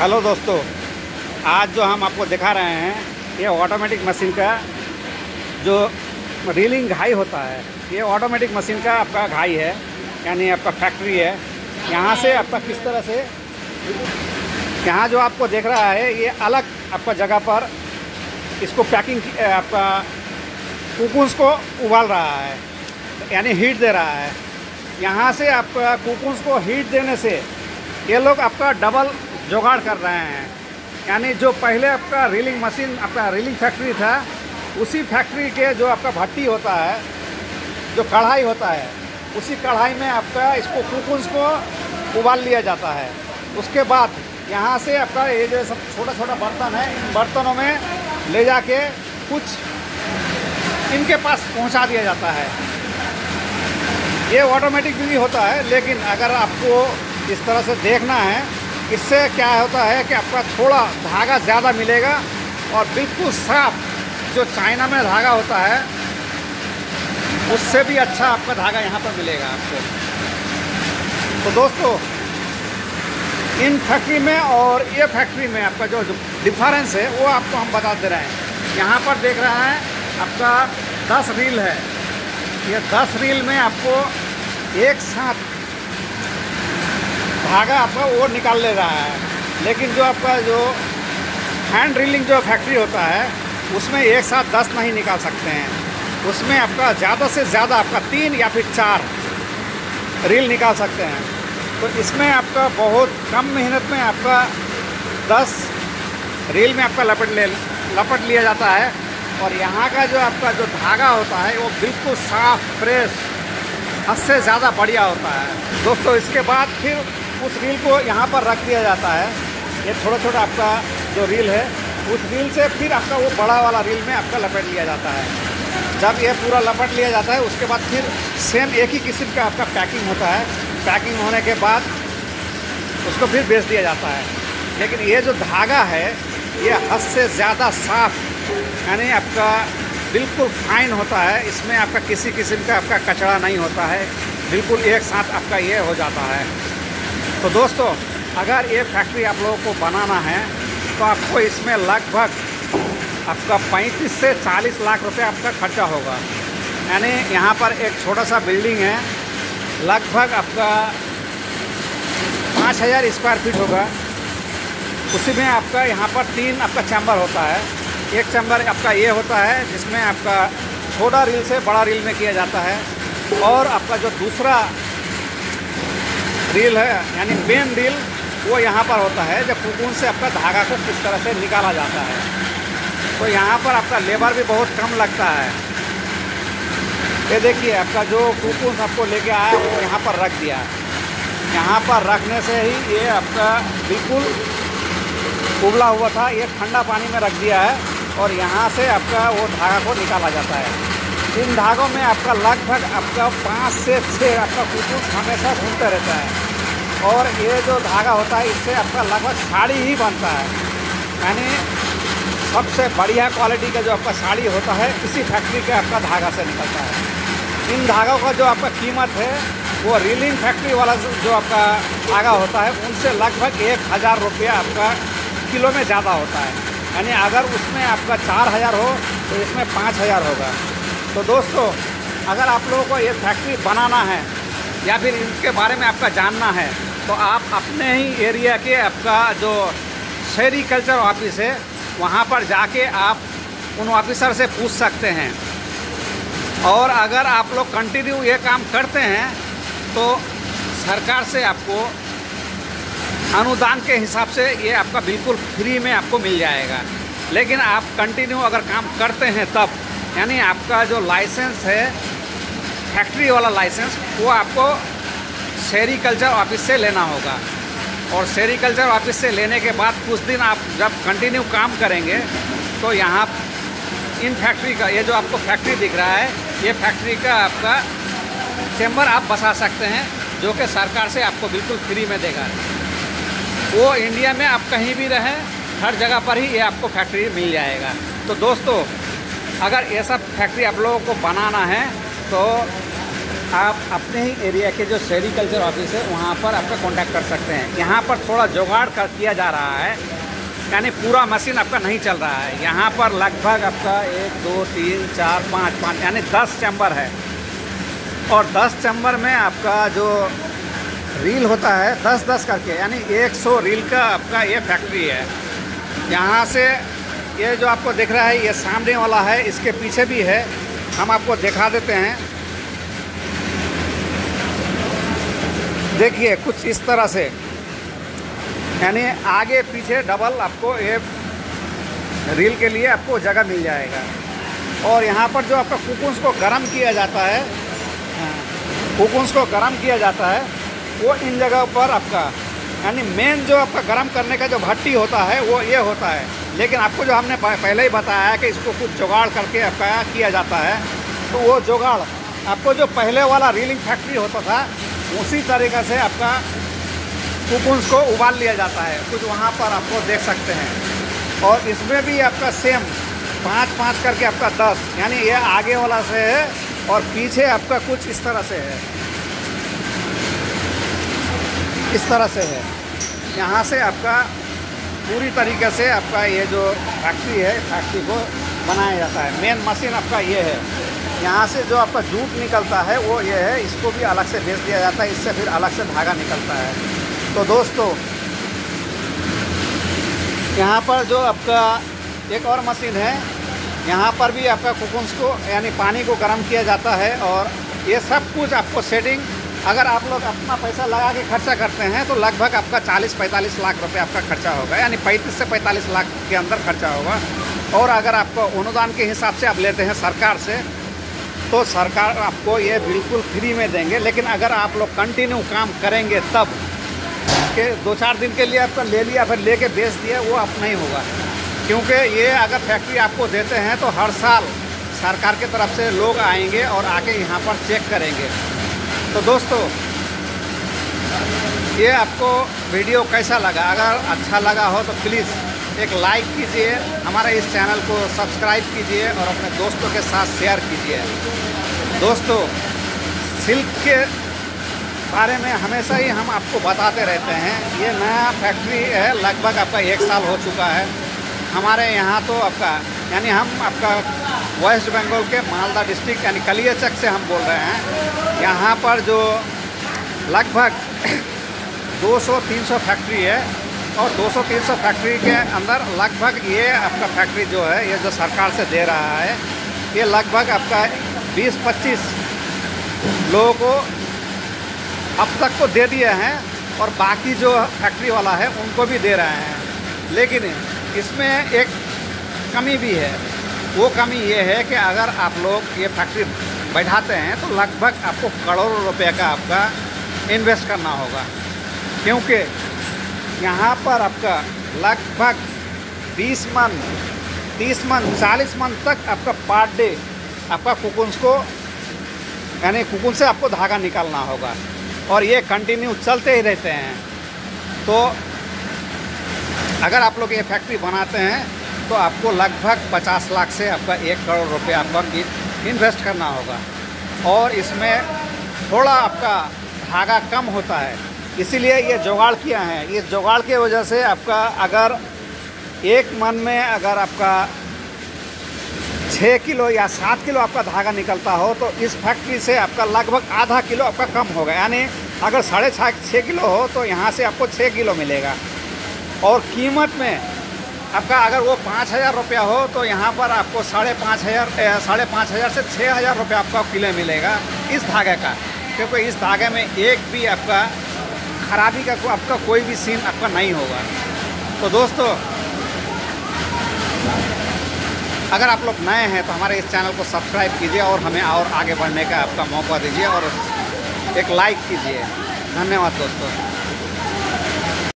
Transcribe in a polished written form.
Hello दोस्तों, आज जो हम आपको दिखा रहे हैं ये ऑटोमेटिक मशीन का जो रीलिंग घाई होता है, ये ऑटोमेटिक मशीन का आपका घाई है, यानी आपका फैक्ट्री है। यहाँ से आपका किस तरह से यहाँ जो आपको देख रहा है ये अलग आपका जगह पर इसको पैकिंग आपका कुकुन्स को उबाल रहा है, यानी हीट दे रहा है। यहाँ से आपका कुकुन्स को हीट देने से ये लोग आपका डबल जुगाड़ कर रहे हैं, यानी जो पहले आपका रीलिंग मशीन आपका रीलिंग फैक्ट्री था, उसी फैक्ट्री के जो आपका भट्टी होता है, जो कढ़ाई होता है, उसी कढ़ाई में आपका इसको कुकुन्स को उबाल लिया जाता है। उसके बाद यहाँ से आपका ये जो सब छोटा छोटा बर्तन है, इन बर्तनों में ले जाके कुछ इनके पास पहुँचा दिया जाता है। ये ऑटोमेटिक भी होता है, लेकिन अगर आपको इस तरह से देखना है, इससे क्या होता है कि आपका थोड़ा धागा ज़्यादा मिलेगा और बिल्कुल साफ जो चाइना में धागा होता है उससे भी अच्छा आपका धागा यहाँ पर मिलेगा आपको। तो दोस्तों, इन फैक्ट्री में और ये फैक्ट्री में आपका जो डिफरेंस है वो आपको हम बता दे रहे हैं। यहाँ पर देख रहे हैं आपका 10 रील है। ये 10 रील में आपको एक साथ धागा आपका वो निकाल ले रहा है, लेकिन जो आपका जो हैंड रीलिंग जो फैक्ट्री होता है उसमें एक साथ 10 नहीं निकाल सकते हैं। उसमें आपका ज़्यादा से ज़्यादा आपका 3 या फिर 4 रील निकाल सकते हैं। तो इसमें आपका बहुत कम मेहनत में आपका 10 रील में आपका लपट लिया जाता है। और यहाँ का जो आपका जो धागा होता है वो बिल्कुल साफ़ फ्रेश, हद से ज़्यादा बढ़िया होता है। दोस्तों, इसके बाद फिर उस रील को यहाँ पर रख दिया जाता है। ये छोटा छोटा आपका जो रील है, उस रील से फिर आपका वो बड़ा वाला रील में आपका लपेट लिया जाता है। जब ये पूरा लपेट लिया जाता है, उसके बाद फिर सेम एक ही किस्म का आपका पैकिंग होता है। पैकिंग होने के बाद उसको फिर बेच दिया जाता है। लेकिन ये जो धागा है ये हद से ज़्यादा साफ़, यानी आपका बिल्कुल फाइन होता है। इसमें आपका किसी किस्म का आपका कचरा नहीं होता है, बिल्कुल एक साथ आपका ये हो जाता है। तो दोस्तों, अगर ये फैक्ट्री आप लोगों को बनाना है तो आपको इसमें लगभग आपका 35 से 40 लाख रुपए आपका खर्चा होगा। यानी यहाँ पर एक छोटा सा बिल्डिंग है, लगभग आपका 5000 स्क्वायर फीट होगा। उसी में आपका यहाँ पर 3 आपका चैम्बर होता है। एक चैम्बर आपका ये होता है जिसमें आपका छोटा रील से बड़ा रील में किया जाता है, और आपका जो दूसरा रील है यानी मेन रील वो यहाँ पर होता है, जब कुकुन से आपका धागा को किस तरह से निकाला जाता है। तो यहाँ पर आपका लेबर भी बहुत कम लगता है। ये देखिए, आपका जो कुकुन आपको लेके आया वो यहाँ पर रख दिया। यहाँ पर रखने से ही ये आपका बिल्कुल उबला हुआ था, ये ठंडा पानी में रख दिया है, और यहाँ से आपका वो धागा को निकाला जाता है। इन धागों में आपका लगभग आपका 5 से 6 आपका कुकुन हमेशा घूमते रहता है। और ये जो धागा होता है इससे आपका लगभग साड़ी ही बनता है, यानी सबसे बढ़िया क्वालिटी का जो आपका साड़ी होता है इसी फैक्ट्री के आपका धागा से निकलता है। इन धागों का जो आपका कीमत है वो रीलिंग फैक्ट्री वाला जो आपका धागा होता है उनसे लगभग 1000 रुपया आपका किलो में ज़्यादा होता है। यानी अगर उसमें आपका 4000 हो तो इसमें 5000 होगा। तो दोस्तों, अगर आप लोगों को ये फैक्ट्री बनाना है या फिर इनके बारे में आपका जानना है तो आप अपने ही एरिया के आपका जो सेरीकल्चर ऑफिस है वहाँ पर जाके आप उन ऑफिसर से पूछ सकते हैं। और अगर आप लोग कंटिन्यू ये काम करते हैं तो सरकार से आपको अनुदान के हिसाब से ये आपका बिल्कुल फ्री में आपको मिल जाएगा। लेकिन आप कंटिन्यू अगर काम करते हैं तब, यानी आपका जो लाइसेंस है फैक्ट्री वाला लाइसेंस, वो आपको सेरीकल्चर ऑफिस से लेना होगा। और सेरीकल्चर ऑफिस से लेने के बाद कुछ दिन आप जब कंटिन्यू काम करेंगे तो यहाँ इन फैक्ट्री का ये जो आपको फैक्ट्री दिख रहा है, ये फैक्ट्री का आपका चैम्बर आप बसा सकते हैं, जो कि सरकार से आपको बिल्कुल फ्री में देगा। वो इंडिया में आप कहीं भी रहें, हर जगह पर ही ये आपको फैक्ट्री मिल जाएगा। तो दोस्तों, अगर ये सब फैक्ट्री आप लोगों को बनाना है तो आप अपने ही एरिया के जो सेरिकल्चर ऑफिस है वहाँ पर आपका कांटेक्ट कर सकते हैं। यहाँ पर थोड़ा जुगाड़ किया जा रहा है, यानी पूरा मशीन आपका नहीं चल रहा है। यहाँ पर लगभग आपका 1 2 3 4 5 यानी 10 चैम्बर है, और 10 चैम्बर में आपका जो रील होता है 10-10 करके, यानी 100 रील का आपका ये फैक्ट्री है। यहाँ से ये जो आपको दिख रहा है ये सामने वाला है, इसके पीछे भी है, हम आपको दिखा देते हैं। देखिए कुछ इस तरह से, यानी आगे पीछे डबल आपको ये रील के लिए आपको जगह मिल जाएगा। और यहाँ पर जो आपका कुकुन्स को गर्म किया जाता है, कुकुन्स को गर्म किया जाता है वो इन जगह पर आपका, यानी मेन जो आपका गर्म करने का जो भट्टी होता है वो ये होता है। लेकिन आपको जो हमने पहले ही बताया है कि इसको कुछ जुगाड़ करके आपका किया जाता है, तो वो जुगाड़ आपको जो पहले वाला रीलिंग फैक्ट्री होता था उसी तरीक़े से आपका कुकुन्स को उबाल लिया जाता है। कुछ वहाँ पर आपको देख सकते हैं। और इसमें भी आपका सेम 5-5 करके आपका 10, यानी ये आगे वाला से है और पीछे आपका कुछ इस तरह से है, इस तरह से है। यहाँ से आपका पूरी तरीके से आपका ये जो फैक्ट्री है, फैक्ट्री को बनाया जाता है। मेन मशीन आपका ये है। यहाँ से जो आपका जूट निकलता है वो ये है, इसको भी अलग से बेच दिया जाता है, इससे फिर अलग से धागा निकलता है। तो दोस्तों यहाँ पर जो आपका एक और मशीन है, यहाँ पर भी आपका कुकुन्स को यानी पानी को गर्म किया जाता है। और ये सब कुछ आपको सेटिंग, अगर आप लोग अपना पैसा लगा के खर्चा करते हैं तो लगभग आपका 40-45 लाख रुपए आपका खर्चा होगा, यानी 35 से 45 लाख के अंदर खर्चा होगा। और अगर आपको अनुदान के हिसाब से आप लेते हैं सरकार से, तो सरकार आपको ये बिल्कुल फ्री में देंगे। लेकिन अगर आप लोग कंटिन्यू काम करेंगे तब के 2-4 दिन के लिए आपका ले लिया फिर लेके बेच दिया, वो आप नहीं होगा। क्योंकि ये अगर फैक्ट्री आपको देते हैं तो हर साल सरकार की तरफ से लोग आएंगे और आके यहाँ पर चेक करेंगे। तो दोस्तों ये आपको वीडियो कैसा लगा? अगर अच्छा लगा हो तो प्लीज़ एक लाइक कीजिए, हमारे इस चैनल को सब्सक्राइब कीजिए और अपने दोस्तों के साथ शेयर कीजिए। दोस्तों सिल्क के बारे में हमेशा ही हम आपको बताते रहते हैं। ये नया फैक्ट्री है, लगभग आपका 1 साल हो चुका है हमारे यहाँ। तो आपका यानी हम आपका वेस्ट बंगाल के मालदा डिस्ट्रिक्ट यानी कलियाचक से हम बोल रहे हैं। यहाँ पर जो लगभग 200-300 फैक्ट्री है, और 200-300 फैक्ट्री के अंदर लगभग ये आपका फैक्ट्री जो है ये जो सरकार से दे रहा है, ये लगभग आपका 20-25 लोगों को अब तक तो दे दिए हैं, और बाकी जो फैक्ट्री वाला है उनको भी दे रहे हैं। लेकिन इसमें एक कमी भी है। वो कमी ये है कि अगर आप लोग ये फैक्ट्री बैठाते हैं तो लगभग आपको करोड़ों रुपए का आपका इन्वेस्ट करना होगा। क्योंकि यहाँ पर आपका लगभग 20 मन, 30 मन, 40 मन तक आपका पर डे आपका कुकुन्स को, यानी कुकुन से आपको धागा निकालना होगा, और ये कंटिन्यू चलते ही रहते हैं। तो अगर आप लोग ये फैक्ट्री बनाते हैं तो आपको लगभग 50 लाख से आपका 1 करोड़ रुपये आपका इन्वेस्ट करना होगा। और इसमें थोड़ा आपका धागा कम होता है, इसीलिए ये जुगाड़ किया है। ये जुगाड़ की वजह से आपका अगर 1 मन में अगर आपका 6 किलो या 7 किलो आपका धागा निकलता हो, तो इस फैक्ट्री से आपका लगभग आधा किलो आपका कम होगा। यानी अगर 6.5 किलो हो तो यहाँ से आपको 6 किलो मिलेगा। और कीमत में आपका अगर वो 5,000 रुपया हो तो यहाँ पर आपको 5,500 से 6,000 रुपया आपका किलो मिलेगा इस धागे का। क्योंकि इस धागे में एक भी आपका खराबी का आपका कोई भी सीन आपका नहीं होगा। तो दोस्तों अगर आप लोग नए हैं तो हमारे इस चैनल को सब्सक्राइब कीजिए और हमें और आगे बढ़ने का आपका मौका दीजिए, और एक लाइक कीजिए। धन्यवाद दोस्तों।